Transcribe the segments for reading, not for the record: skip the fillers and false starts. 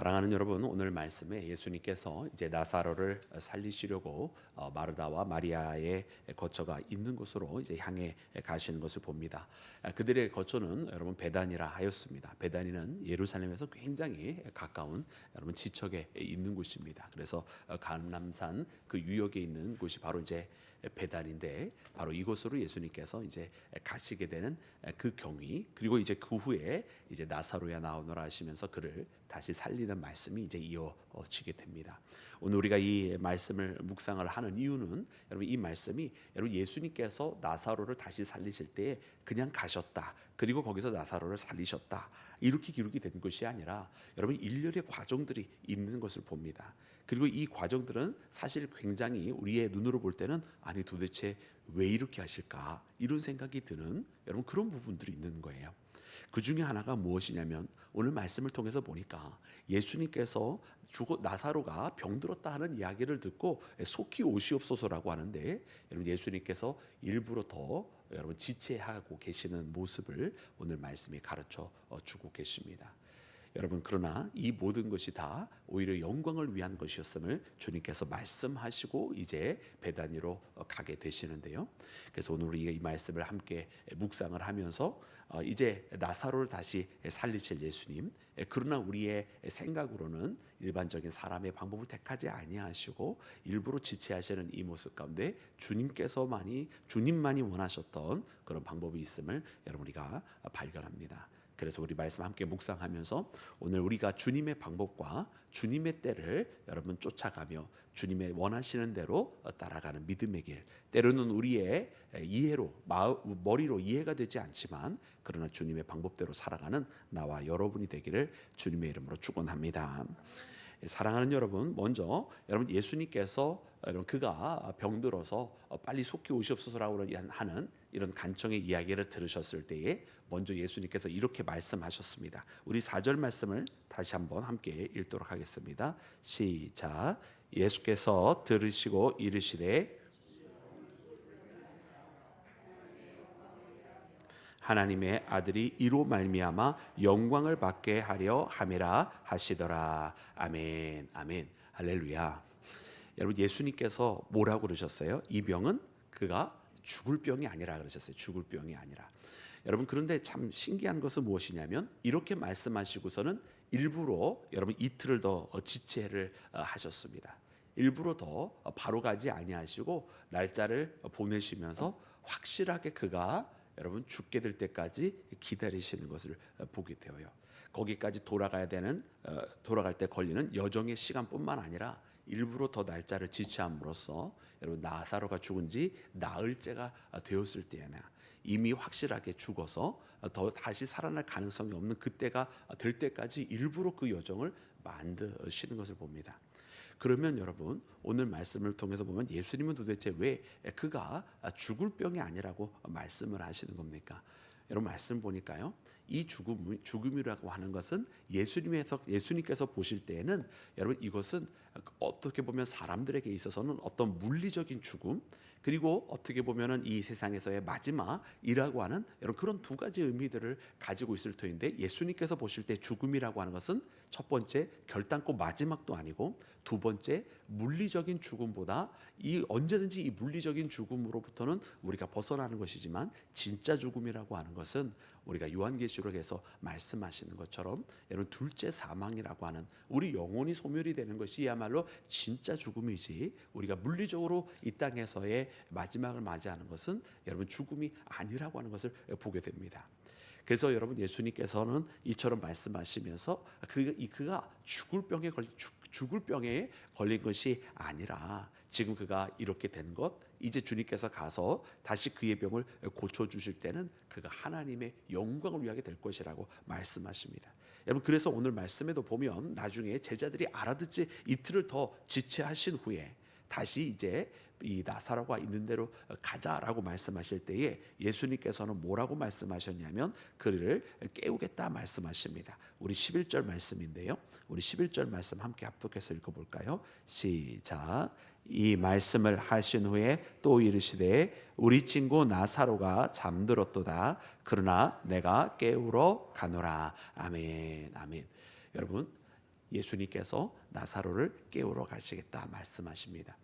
사랑하는 여러분, 오늘 말씀에 예수님께서 이제 나사로를 살리시려고 마르다와 마리아의 거처가 있는 곳으로 이제 향해 가시는 것을 봅니다. 그들의 거처는 여러분 베단이라 하였습니다. 베단이는 예루살렘에서 굉장히 가까운 여러분 지척에 있는 곳입니다. 그래서 감람산 그 유역에 있는 곳이 바로 이제 베단인데, 바로 이곳으로 예수님께서 이제 가시게 되는 그 경위, 그리고 이제 그 후에 이제 나사로야 나오너라 하시면서 그를 다시 살리는 말씀이 이제 이어지게 됩니다. 오늘 우리가 이 말씀을 묵상을 하는 이유는, 여러분 이 말씀이 여러분 예수님께서 나사로를 다시 살리실 때 그냥 가셨다, 그리고 거기서 나사로를 살리셨다, 이렇게 기록이 된 것이 아니라 여러분 일련의 과정들이 있는 것을 봅니다. 그리고 이 과정들은 사실 굉장히 우리의 눈으로 볼 때는 아니 도대체 왜 이렇게 하실까, 이런 생각이 드는 여러분 그런 부분들이 있는 거예요. 그 중에 하나가 무엇이냐면, 오늘 말씀을 통해서 보니까 예수님께서 나사로가 병들었다 하는 이야기를 듣고 속히 오시옵소서라고 하는데, 여러분 예수님께서 일부러 더 여러분 지체하고 계시는 모습을 오늘 말씀이 가르쳐 주고 계십니다. 여러분, 그러나 이 모든 것이 다 오히려 영광을 위한 것이었음을 주님께서 말씀하시고 이제 베다니로 가게 되시는데요. 그래서 오늘 우리가 이 말씀을 함께 묵상을 하면서 이제 나사로를 다시 살리실 예수님, 그러나 우리의 생각으로는 일반적인 사람의 방법을 택하지 아니하시고 일부러 지체하시는 이 모습 가운데 주님만이 원하셨던 그런 방법이 있음을 여러분 우리가 발견합니다. 그래서 우리 말씀 함께 묵상하면서 오늘 우리가 주님의 방법과 주님의 때를 여러분 쫓아가며 주님의 원하시는 대로 따라가는 믿음의 길, 때로는 우리의 이해로 머리로 이해가 되지 않지만 그러나 주님의 방법대로 살아가는 나와 여러분이 되기를 주님의 이름으로 축원합니다. 사랑하는 여러분, 먼저 여러분 예수님께서 여러분 그가 병들어서 빨리 속히 오시옵소서라고 하는 이런 간청의 이야기를 들으셨을 때에 먼저 예수님께서 이렇게 말씀하셨습니다. 우리 4절 말씀을 다시 한번 함께 읽도록 하겠습니다. 시작. 예수께서 들으시고 이르시되 하나님의 아들이 이로 말미암아 영광을 받게 하려 함이라 하시더라. 아멘, 아멘, 할렐루야. 여러분 예수님께서 뭐라고 그러셨어요? 이 병은 그가 죽을 병이 아니라 그러셨어요. 죽을 병이 아니라. 여러분 그런데 참 신기한 것은 무엇이냐면, 이렇게 말씀하시고서는 일부러 여러분 이틀을 더 지체를 하셨습니다. 일부러 더 바로 가지 아니하시고 날짜를 보내시면서 확실하게 그가 여러분 죽게 될 때까지 기다리시는 것을 보게 되어요. 거기까지 돌아갈 때 걸리는 여정의 시간뿐만 아니라 일부러 더 날짜를 지체함으로써 여러분 나사로가 죽은 지 나흘째가 되었을 때에나 이미 확실하게 죽어서 더 다시 살아날 가능성이 없는 그때가 될 때까지 일부러 그 여정을 만드시는 것을 봅니다. 그러면 여러분 오늘 말씀을 통해서 보면 예수님은 도대체 왜 그가 죽을 병이 아니라고 말씀을 하시는 겁니까? 여러분 말씀 보니까요, 이 죽음이라고 하는 것은 예수님께서 보실 때에는 여러분 이것은 어떻게 보면 사람들에게 있어서는 어떤 물리적인 죽음, 그리고 어떻게 보면은 이 세상에서의 마지막이라고 하는 여러분 그런 두 가지 의미들을 가지고 있을 터인데, 예수님께서 보실 때 죽음이라고 하는 것은 첫 번째 결단코 마지막도 아니고, 두 번째 물리적인 죽음보다 언제든지 이 물리적인 죽음으로부터는 우리가 벗어나는 것이지만, 진짜 죽음이라고 하는 것은 우리가 요한계시록에서 말씀하시는 것처럼 여러분 둘째 사망이라고 하는 우리 영혼이 소멸이 되는 것이야말로 진짜 죽음이지, 우리가 물리적으로 이 땅에서의 마지막을 맞이하는 것은 여러분 죽음이 아니라고 하는 것을 보게 됩니다. 그래서 여러분 예수님께서는 이처럼 말씀하시면서 그가 죽을 병에 걸린 것이 아니라 지금 그가 이렇게 된 것, 이제 주님께서 가서 다시 그의 병을 고쳐주실 때는 그가 하나님의 영광을 위하게 될 것이라고 말씀하십니다. 여러분 그래서 오늘 말씀에도 보면 나중에 제자들이 알아듣지 이틀을 더 지체하신 후에 다시 이제 이 나사로가 있는 대로 가자라고 말씀하실 때에 예수님께서는 뭐라고 말씀하셨냐면 그를 깨우겠다 말씀하십니다. 우리 11절 말씀인데요, 우리 11절 말씀 함께 합독해서 읽어볼까요? 시작. 이 말씀을 하신 후에 또 이르시되 우리 친구 나사로가 잠들었도다. 그러나 내가 깨우러 가노라. 아멘, 아멘. 여러분 예수님께서 나사로를 깨우러 가시겠다 말씀하십니다.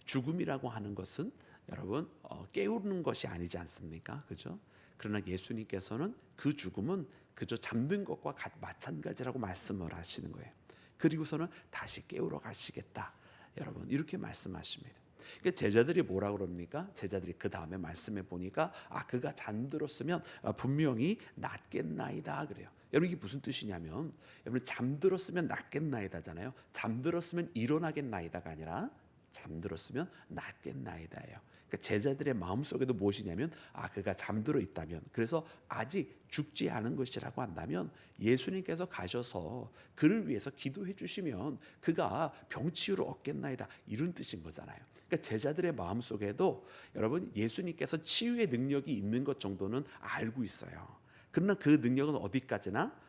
죽음이라고 하는 것은 여러분 깨우는 것이 아니지 않습니까? 그죠? 그러나 예수님께서는 그 죽음은 그저 잠든 것과 마찬가지라고 말씀을 하시는 거예요. 그리고서는 다시 깨우러 가시겠다. 여러분 이렇게 말씀하십니다. 그러니까 제자들이 뭐라 그럽니까? 제자들이 그 다음에 말씀해 보니까 그가 잠들었으면 분명히 낫겠나이다 그래요. 여러분 이게 무슨 뜻이냐면 여러분 잠들었으면 낫겠나이다잖아요. 잠들었으면 일어나겠나이다가 아니라 잠들었으면 낫겠나이다예요. 그러니까 제자들의 마음속에도 무엇이냐면 그가 잠들어 있다면, 그래서 아직 죽지 않은 것이라고 한다면 예수님께서 가셔서 그를 위해서 기도해 주시면 그가 병치유를 얻겠나이다 이런 뜻인 거잖아요. 그러니까 제자들의 마음속에도 여러분 예수님께서 치유의 능력이 있는 것 정도는 알고 있어요. 그러나 그 능력은 어디까지나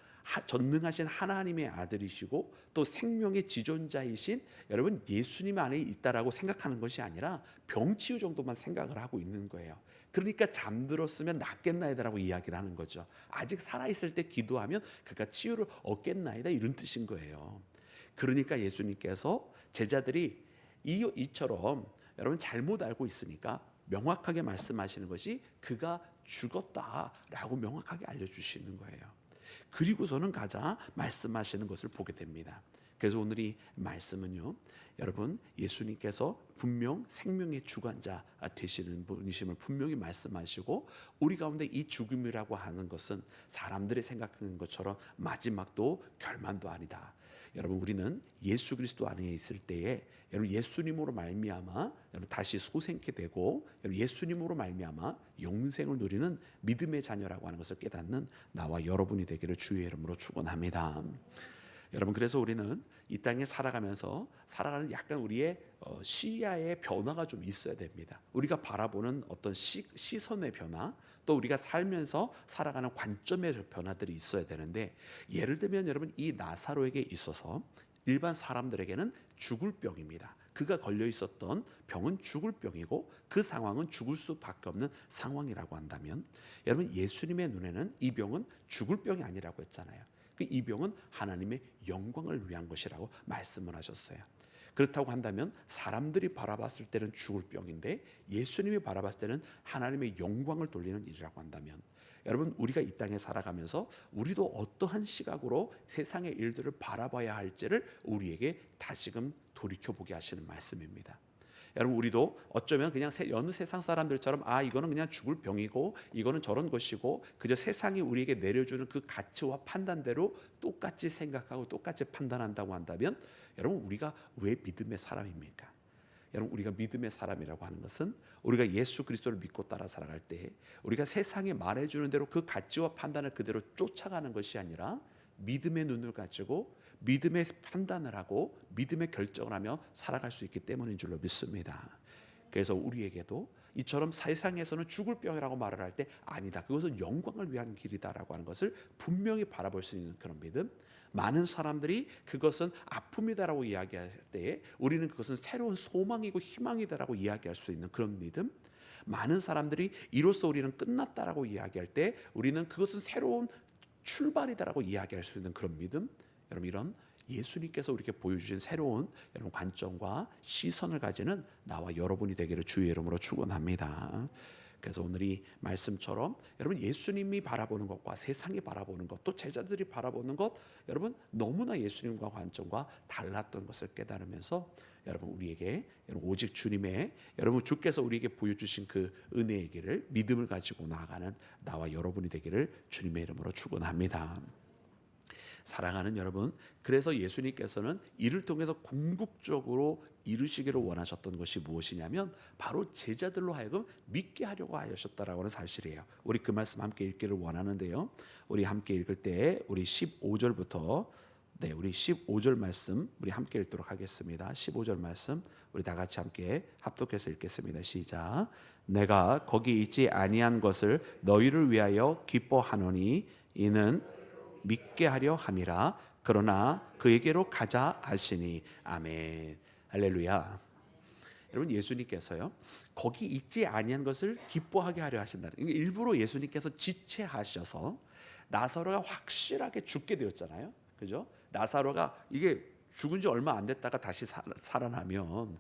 전능하신 하나님의 아들이시고 또 생명의 지존자이신 여러분 예수님 안에 있다라고 생각하는 것이 아니라 병치유 정도만 생각을 하고 있는 거예요. 그러니까 잠들었으면 낫겠나이다라고 이야기를 하는 거죠. 아직 살아있을 때 기도하면 그가 치유를 얻겠나이다 이런 뜻인 거예요. 그러니까 예수님께서 제자들이 이처럼 여러분 잘못 알고 있으니까 명확하게 말씀하시는 것이 그가 죽었다라고 명확하게 알려주시는 거예요. 그리고서는 가자 말씀하시는 것을 보게 됩니다. 그래서 오늘 이 말씀은요, 여러분 예수님께서 분명 생명의 주관자 되시는 분이심을 분명히 말씀하시고, 우리 가운데 이 죽음이라고 하는 것은 사람들이 생각하는 것처럼 마지막도 결말도 아니다. 여러분 우리는 예수 그리스도 안에 있을 때에 여러분 예수님으로 말미암아 여러분 다시 소생케 되고 여러분 예수님으로 말미암아 영생을 누리는 믿음의 자녀라고 하는 것을 깨닫는 나와 여러분이 되기를 주의 이름으로 축원합니다. 여러분 그래서 우리는 이 땅에 살아가면서 살아가는 약간 우리의 시야의 변화가 좀 있어야 됩니다. 우리가 바라보는 어떤 시선의 변화, 또 우리가 살면서 살아가는 관점의 변화들이 있어야 되는데, 예를 들면 여러분 이 나사로에게 있어서 일반 사람들에게는 죽을 병입니다. 그가 걸려 있었던 병은 죽을 병이고 그 상황은 죽을 수밖에 없는 상황이라고 한다면, 여러분 예수님의 눈에는 이 병은 죽을 병이 아니라고 했잖아요. 이 병은 하나님의 영광을 위한 것이라고 말씀을 하셨어요. 그렇다고 한다면 사람들이 바라봤을 때는 죽을 병인데 예수님이 바라봤을 때는 하나님의 영광을 돌리는 일이라고 한다면, 여러분 우리가 이 땅에 살아가면서 우리도 어떠한 시각으로 세상의 일들을 바라봐야 할지를 우리에게 다시금 돌이켜보게 하시는 말씀입니다. 여러분 우리도 어쩌면 그냥 여느 세상 사람들처럼 이거는 그냥 죽을 병이고 이거는 저런 것이고 그저 세상이 우리에게 내려주는 그 가치와 판단대로 똑같이 생각하고 똑같이 판단한다고 한다면, 여러분 우리가 왜 믿음의 사람입니까? 여러분 우리가 믿음의 사람이라고 하는 것은 우리가 예수 그리스도를 믿고 따라 살아갈 때 우리가 세상이 말해주는 대로 그 가치와 판단을 그대로 쫓아가는 것이 아니라 믿음의 눈을 가지고 믿음의 판단을 하고 믿음의 결정을 하며 살아갈 수 있기 때문인 줄로 믿습니다. 그래서 우리에게도 이처럼 세상에서는 죽을 병이라고 말을 할 때 아니다, 그것은 영광을 위한 길이다라고 하는 것을 분명히 바라볼 수 있는 그런 믿음, 많은 사람들이 그것은 아픔이다라고 이야기할 때에 우리는 그것은 새로운 소망이고 희망이다라고 이야기할 수 있는 그런 믿음, 많은 사람들이 이로써 우리는 끝났다라고 이야기할 때 우리는 그것은 새로운 출발이다라고 이야기할 수 있는 그런 믿음, 여러분 이런 예수님께서 우리에게 보여주신 새로운 여러분 관점과 시선을 가지는 나와 여러분이 되기를 주의 이름으로 축원합니다. 그래서 오늘 이 말씀처럼 여러분 예수님이 바라보는 것과 세상이 바라보는 것, 또 제자들이 바라보는 것, 여러분 너무나 예수님과 관점과 달랐던 것을 깨달으면서 여러분 우리에게 여러분 오직 주님의 여러분 주께서 우리에게 보여주신 그 은혜의 길을 믿음을 가지고 나아가는 나와 여러분이 되기를 주님의 이름으로 축원합니다. 사랑하는 여러분, 그래서 예수님께서는 이를 통해서 궁극적으로 이루시기를 원하셨던 것이 무엇이냐면 바로 제자들로 하여금 믿게 하려고 하셨다라고 하는 사실이에요. 우리 그 말씀 함께 읽기를 원하는데요, 우리 함께 읽을 때 우리 15절부터 우리 15절 말씀 우리 함께 읽도록 하겠습니다. 15절 말씀 우리 다 같이 함께 합독해서 읽겠습니다. 시작. 내가 거기 있지 아니한 것을 너희를 위하여 기뻐하노니 이는 믿게 하려 함이라. 그러나 그에게로 가자 하시니. 아멘. 할렐루야. 여러분 예수님께서요 거기 있지 아니한 것을 기뻐하게 하려 하신다는, 일부러 예수님께서 지체하셔서 나사로가 확실하게 죽게 되었잖아요. 그죠? 나사로가 이게 죽은 지 얼마 안 됐다가 다시 살아나면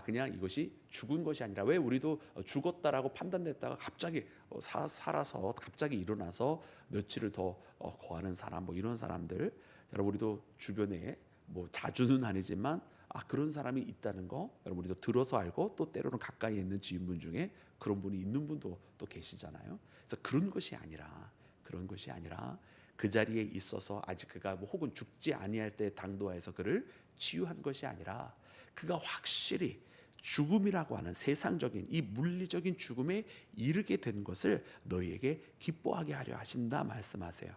그냥 이것이 죽은 것이 아니라, 왜 우리도 죽었다라고 판단됐다가 갑자기 살아서 갑자기 일어나서 며칠을 더 거하는 사람, 뭐 이런 사람들, 여러분 우리도 주변에 뭐 자주는 아니지만 그런 사람이 있다는 거 여러분 우리도 들어서 알고, 또 때로는 가까이 있는 지인분 중에 그런 분이 있는 분도 또 계시잖아요. 그래서 그런 것이 아니라 그 자리에 있어서 아직 그가 뭐 혹은 죽지 아니할 때 당도하여서 그를 치유한 것이 아니라, 그가 확실히 죽음이라고 하는 세상적인 이 물리적인 죽음에 이르게 된 것을 너희에게 기뻐하게 하려 하신다 말씀하세요.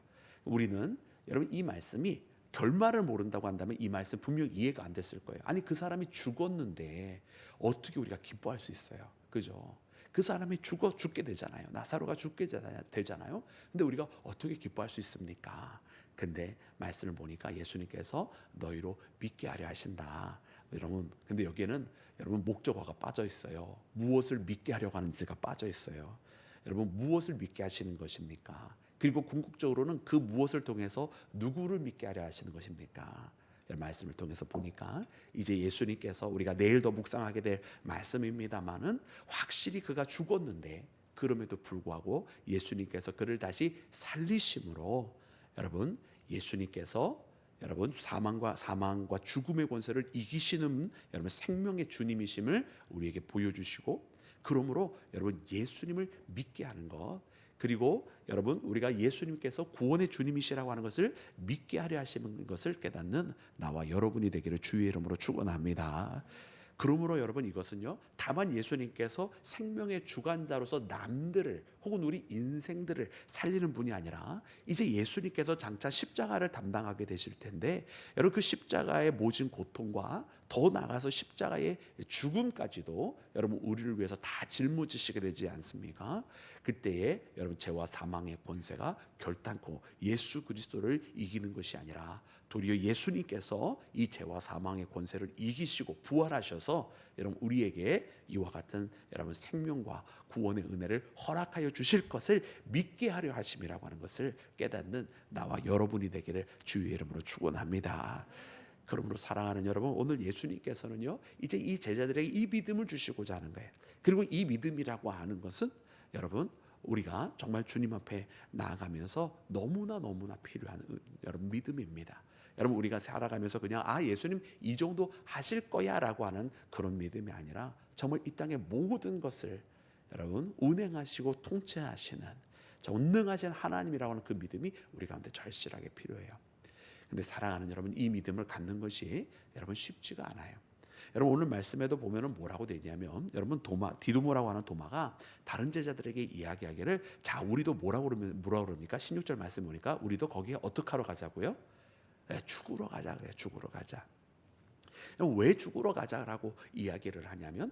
우리는 여러분 이 말씀이 결말을 모른다고 한다면 이 말씀 분명 이해가 안 됐을 거예요. 아니 그 사람이 죽었는데 어떻게 우리가 기뻐할 수 있어요? 그죠? 그 사람이 죽게 되잖아요. 나사로가 죽게 되잖아요. 근데 우리가 어떻게 기뻐할 수 있습니까? 근데 말씀을 보니까 예수님께서 너희로 믿게 하려 하신다. 여러분, 근데 여기에는 여러분 목적어가 빠져 있어요. 무엇을 믿게 하려고 하는지가 빠져 있어요. 여러분 무엇을 믿게 하시는 것입니까? 그리고 궁극적으로는 그 무엇을 통해서 누구를 믿게 하려 하시는 것입니까? 말씀을 통해서 보니까 이제 예수님께서 우리가 내일 더 묵상하게 될 말씀입니다만은, 확실히 그가 죽었는데 그럼에도 불구하고 예수님께서 그를 다시 살리심으로, 여러분 예수님께서 여러분 사망과 죽음의 권세를 이기시는 여러분 생명의 주님이심을 우리에게 보여주시고, 그러므로 여러분 예수님을 믿게 하는 것, 그리고 여러분 우리가 예수님께서 구원의 주님이시라고 하는 것을 믿게 하려 하시는 것을 깨닫는 나와 여러분이 되기를 주의 이름으로 축원합니다. 그러므로 여러분 이것은요, 다만 예수님께서 생명의 주관자로서 남들을 혹은 우리 인생들을 살리는 분이 아니라, 이제 예수님께서 장차 십자가를 담당하게 되실 텐데, 여러분 그 십자가의 모진 고통과 더 나아가서 십자가의 죽음까지도 여러분 우리를 위해서 다 짊어지시게 되지 않습니까? 그때에 여러분 죄와 사망의 권세가 결단코 예수 그리스도를 이기는 것이 아니라, 도리어 예수님께서 이 죄와 사망의 권세를 이기시고 부활하셔서 여러분 우리에게 이와 같은 여러분 생명과 구원의 은혜를 허락하여 주실 것을 믿게 하려 하심이라고 하는 것을 깨닫는 나와 여러분이 되기를 주의 이름으로 축원합니다. 그러므로 사랑하는 여러분, 오늘 예수님께서는요 이제 이 제자들에게 이 믿음을 주시고자 하는 거예요. 그리고 이 믿음이라고 하는 것은 여러분 우리가 정말 주님 앞에 나아가면서 너무나 필요한 여러분 믿음입니다. 여러분 우리가 살아가면서 그냥 예수님 이 정도 하실 거야 라고 하는 그런 믿음이 아니라, 정말 이 땅의 모든 것을 여러분 운행하시고 통치하시는 전능하신 하나님이라고 하는 그 믿음이 우리 가운데 절실하게 필요해요. 근데 사랑하는 여러분, 이 믿음을 갖는 것이 여러분 쉽지가 않아요. 여러분 오늘 말씀에도 보면은 뭐라고 되냐면, 여러분 디두모라고 하는 도마가 다른 제자들에게 이야기하기를, 자 우리도 뭐라고 그럽니까? 16절 말씀 보니까 우리도 거기에 어떻게 하러 가자고요? 죽으러 가자 그래요. 죽으러 가자. 왜 죽으러 가자라고 이야기를 하냐면,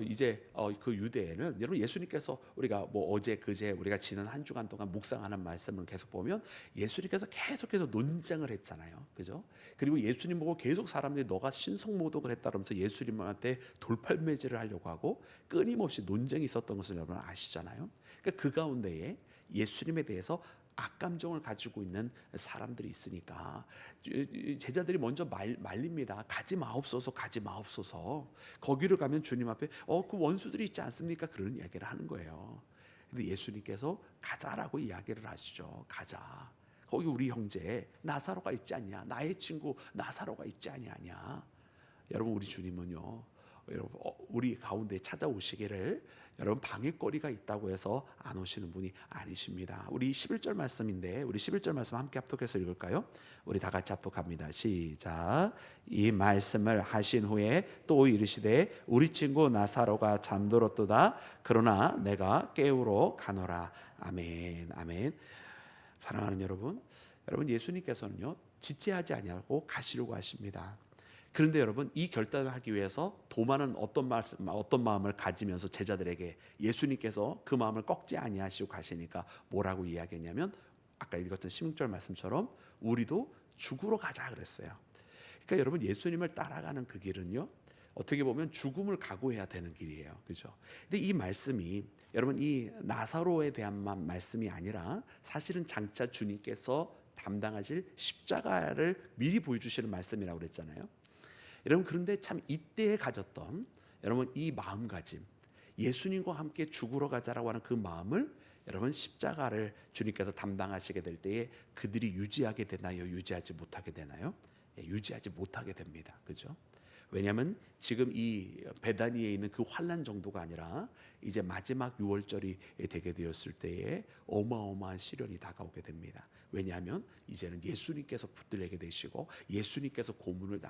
이제 그 유대에는 여러분 예수님께서 우리가 뭐 어제 그제 우리가 지난 한 주간 동안 묵상하는 말씀을 계속 보면 예수님께서 계속해서 논쟁을 했잖아요, 그죠? 그리고 예수님 보고 계속 사람들이 너가 신성모독을 했다면서 예수님한테 돌팔매질을 하려고 하고 끊임없이 논쟁이 있었던 것을 여러분 아시잖아요. 그러니까 그 가운데에 예수님에 대해서 악감정을 가지고 있는 사람들이 있으니까 제자들이 먼저 말립니다. 가지 마옵소서, 가지 마옵소서. 거기를 가면 주님 앞에 그 원수들이 있지 않습니까? 그런 이야기를 하는 거예요. 근데 예수님께서 가자라고 이야기를 하시죠. 가자. 거기 우리 형제 나사로가 있지 않냐? 나의 친구 나사로가 있지 않냐? 여러분 우리 주님은요, 여러분 우리 가운데 찾아오시기를 여러분 방해거리가 있다고 해서 안 오시는 분이 아니십니다. 우리 11절 말씀인데, 우리 11절 말씀 함께 합독해서 읽을까요? 우리 다 같이 합독합니다. 시작. 이 말씀을 하신 후에 또 이르시되 우리 친구 나사로가 잠들었도다. 그러나 내가 깨우러 가노라. 아멘. 아멘. 사랑하는 여러분, 예수님께서는요 지체하지 아니하고 가시려고 하십니다. 그런데 여러분 이 결단을 하기 위해서 도마는 어떤 마음을 가지면서 제자들에게, 예수님께서 그 마음을 꺾지 아니하시고 가시니까 뭐라고 이야기했냐면, 아까 읽었던 16절 말씀처럼 우리도 죽으러 가자 그랬어요. 그러니까 여러분 예수님을 따라가는 그 길은요 어떻게 보면 죽음을 각오해야 되는 길이에요, 그죠? 근데 이 말씀이 여러분 이 나사로에 대한 말씀이 아니라, 사실은 장차 주님께서 담당하실 십자가를 미리 보여주시는 말씀이라고 그랬잖아요. 여러분, 그런데 참 이때에 가졌던 여러분 이 마음가짐, 예수님과 함께 죽으러 가자라고 하는 그 마음을 여러분 십자가를 주님께서 담당하시게 될 때에 그들이 유지하게 되나요? 유지하지 못하게 되나요? 유지하지 못하게 됩니다. 그죠? 왜냐하면 지금 이 베다니에 있는 그 환난 정도가 아니라 이제 마지막 유월절이 되게 되었을 때에 어마어마한 시련이 다가오게 됩니다. 왜냐하면 이제는 예수님께서 붙들리게 되시고 예수님께서 고문을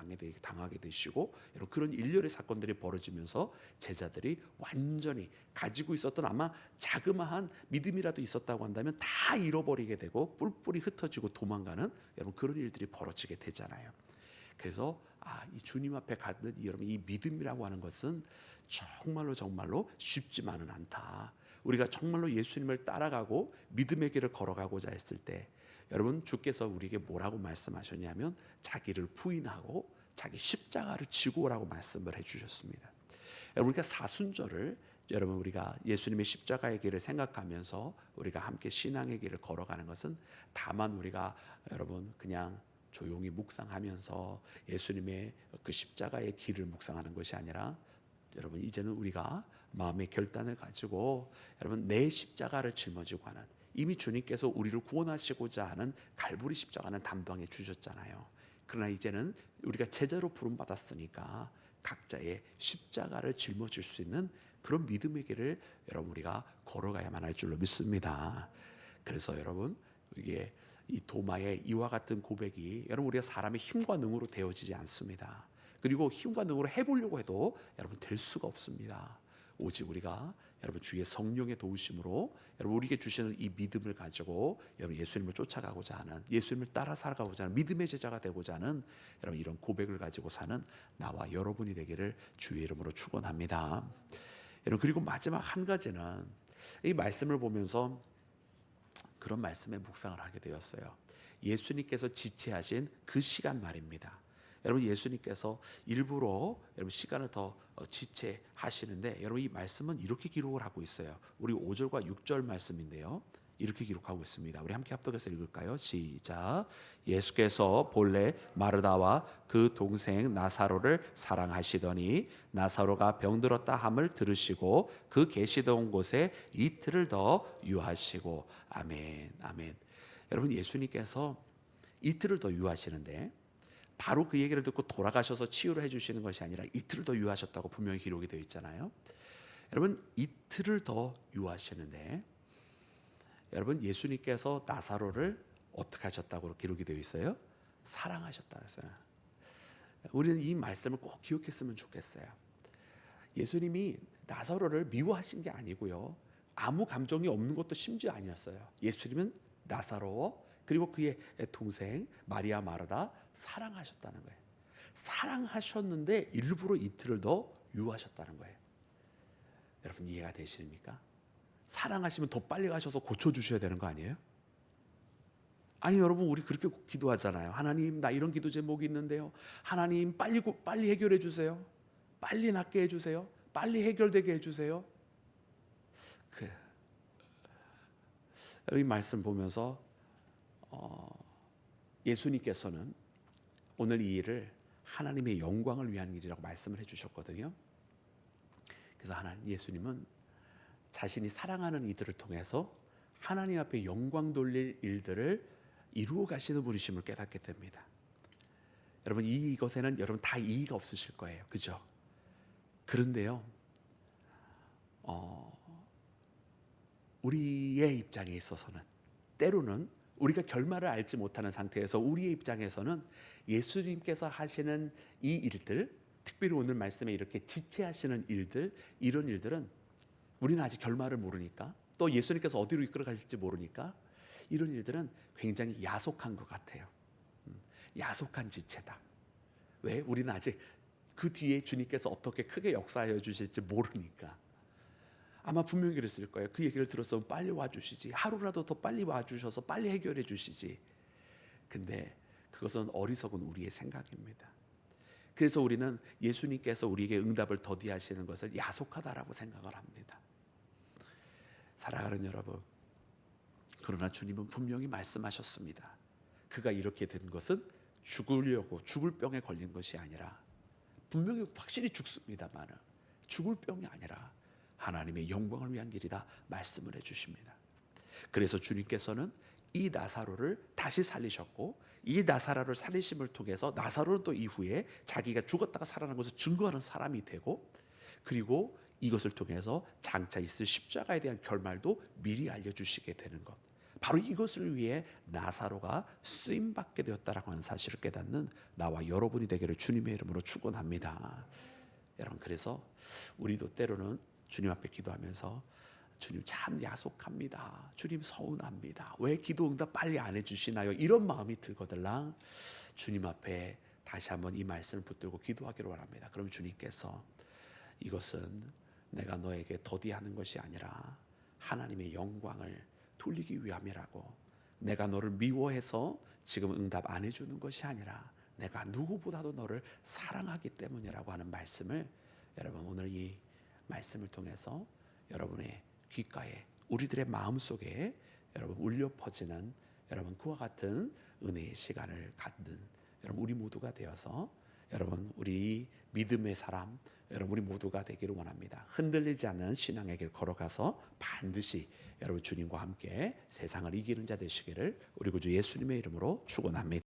당하게 되시고 이런 그런 일련의 사건들이 벌어지면서 제자들이 완전히 가지고 있었던 아마 자그마한 믿음이라도 있었다고 한다면 다 잃어버리게 되고 뿔뿔이 흩어지고 도망가는 여러분 그런 일들이 벌어지게 되잖아요. 그래서 이 주님 앞에 가는 여러분 이 믿음이라고 하는 것은 정말로 쉽지만은 않다. 우리가 정말로 예수님을 따라가고 믿음의 길을 걸어가고자 했을 때 여러분 주께서 우리에게 뭐라고 말씀하셨냐면 자기를 부인하고 자기 십자가를 지고 오라고 말씀을 해주셨습니다. 여러분 우리가 사순절을 여러분 우리가 예수님의 십자가의 길을 생각하면서 우리가 함께 신앙의 길을 걸어가는 것은 다만 우리가 여러분 그냥 조용히 묵상하면서 예수님의 그 십자가의 길을 묵상하는 것이 아니라 여러분 이제는 우리가 마음의 결단을 가지고 여러분 내 십자가를 짊어지고 하는 이미 주님께서 우리를 구원하시고자 하는 갈보리 십자가는 담당해 주셨잖아요. 그러나 이제는 우리가 제자로 부름받았으니까 각자의 십자가를 짊어질 수 있는 그런 믿음의 길을 여러분 우리가 걸어가야만 할 줄로 믿습니다. 그래서 여러분 이게 이 도마의 이와 같은 고백이 여러분 우리가 사람의 힘과 능으로 되어지지 않습니다. 그리고 힘과 능으로 해보려고 해도 여러분 될 수가 없습니다. 오직 우리가 여러분 주의 성령의 도우심으로 여러분 우리에게 주시는 이 믿음을 가지고 여러분 예수님을 쫓아가고자 하는 예수님을 따라 살아가고자 하는 믿음의 제자가 되고자 하는 여러분 이런 고백을 가지고 사는 나와 여러분이 되기를 주의 이름으로 축원합니다. 여러분 그리고 마지막 한 가지는 이 말씀을 보면서 그런 말씀에 묵상을 하게 되었어요. 예수님께서 지체하신 그 시간 말입니다. 여러분 예수님께서 일부러 여러분 시간을 더 지체하시는데 여러분 이 말씀은 이렇게 기록을 하고 있어요. 우리 5절과 6절 말씀인데요. 이렇게 기록하고 있습니다. 우리 함께 합독해서 읽을까요? 시작. 예수께서 본래 마르다와 그 동생 나사로를 사랑하시더니 나사로가 병들었다 함을 들으시고 그 계시던 곳에 이틀을 더 유하시고 아멘 아멘. 여러분 예수님께서 이틀을 더 유하시는데 바로 그 얘기를 듣고 돌아가셔서 치유를 해주시는 것이 아니라 이틀을 더 유하셨다고 분명히 기록이 되어 있잖아요. 여러분 이틀을 더 유하시는데 여러분 예수님께서 나사로를 어떻게 하셨다고 기록이 되어 있어요? 사랑하셨다 그랬어요. 우리는 이 말씀을 꼭 기억했으면 좋겠어요. 예수님이 나사로를 미워하신 게 아니고요. 아무 감정이 없는 것도 심지어 아니었어요. 예수님은 나사로 그리고 그의 동생 마리아 마르다 사랑하셨다는 거예요. 사랑하셨는데 일부러 이틀을 더 유하셨다는 거예요. 여러분 이해가 되십니까? 사랑하시면 더 빨리 가셔서 고쳐주셔야 되는 거 아니에요? 아니 여러분 우리 그렇게 기도하잖아요. 하나님 나 이런 기도 제목이 있는데요. 하나님 빨리 해결해 주세요. 빨리 낫게 해주세요. 빨리 해결되게 해주세요. 이 말씀 보면서 예수님께서는 오늘 이 일을 하나님의 영광을 위한 일이라고 말씀을 해주셨거든요. 그래서 예수님은 자신이 사랑하는 이들을 통해서 하나님 앞에 영광 돌릴 일들을 이루어 가시는 분이심을 깨닫게 됩니다. 여러분 이것에는 여러분 다 이의가 없으실 거예요. 그죠? 그런데요. 우리의 입장에 있어서는 때로는 우리가 결말을 알지 못하는 상태에서 우리의 입장에서는 예수님께서 하시는 이 일들, 특별히 오늘 말씀에 이렇게 지체하시는 일들, 이런 일들은 우리는 아직 결말을 모르니까 또 예수님께서 어디로 이끌어 가실지 모르니까 이런 일들은 굉장히 야속한 것 같아요. 야속한 지체다. 왜? 우리는 아직 그 뒤에 주님께서 어떻게 크게 역사하여 주실지 모르니까. 아마 분명히 그랬을 거예요. 그 얘기를 들었으면 빨리 와주시지. 하루라도 더 빨리 와주셔서 빨리 해결해 주시지. 근데 그것은 어리석은 우리의 생각입니다. 그래서 우리는 예수님께서 우리에게 응답을 더디하시는 것을 야속하다라고 생각을 합니다. 사랑하는 여러분, 그러나 주님은 분명히 말씀하셨습니다. 그가 이렇게 된 것은 죽으려고 죽을 병에 걸린 것이 아니라 분명히 확실히 죽습니다만은 죽을 병이 아니라 하나님의 영광을 위한 일이다 말씀을 해주십니다. 그래서 주님께서는 이 나사로를 다시 살리셨고 이 나사로를 살리심을 통해서 나사로는 또 이후에 자기가 죽었다가 살아난 것을 증거하는 사람이 되고 그리고 이것을 통해서 장차 있을 십자가에 대한 결말도 미리 알려주시게 되는 것. 바로 이것을 위해 나사로가 쓰임받게 되었다라고 하는 사실을 깨닫는 나와 여러분이 되기를 주님의 이름으로 축원합니다. 여러분 그래서 우리도 때로는 주님 앞에 기도하면서 주님 참 야속합니다. 주님 서운합니다. 왜 기도 응답 빨리 안 해주시나요? 이런 마음이 들거들랑 주님 앞에 다시 한번 이 말씀을 붙들고 기도하기를 원합니다. 그럼 주님께서 이것은 내가 너에게 더디하는 것이 아니라 하나님의 영광을 돌리기 위함이라고, 내가 너를 미워해서 지금 응답 안 해주는 것이 아니라 내가 누구보다도 너를 사랑하기 때문이라고 하는 말씀을 여러분 오늘 이 말씀을 통해서 여러분의 귓가에 우리들의 마음속에 여러분 울려 퍼지는 여러분 그와 같은 은혜의 시간을 갖는 여러분 우리 모두가 되어서 여러분 우리 믿음의 사람 여러분 우리 모두가 되기를 원합니다. 흔들리지 않는 신앙의 길 걸어가서 반드시 여러분 주님과 함께 세상을 이기는 자 되시기를 우리 구주 예수님의 이름으로 축원합니다.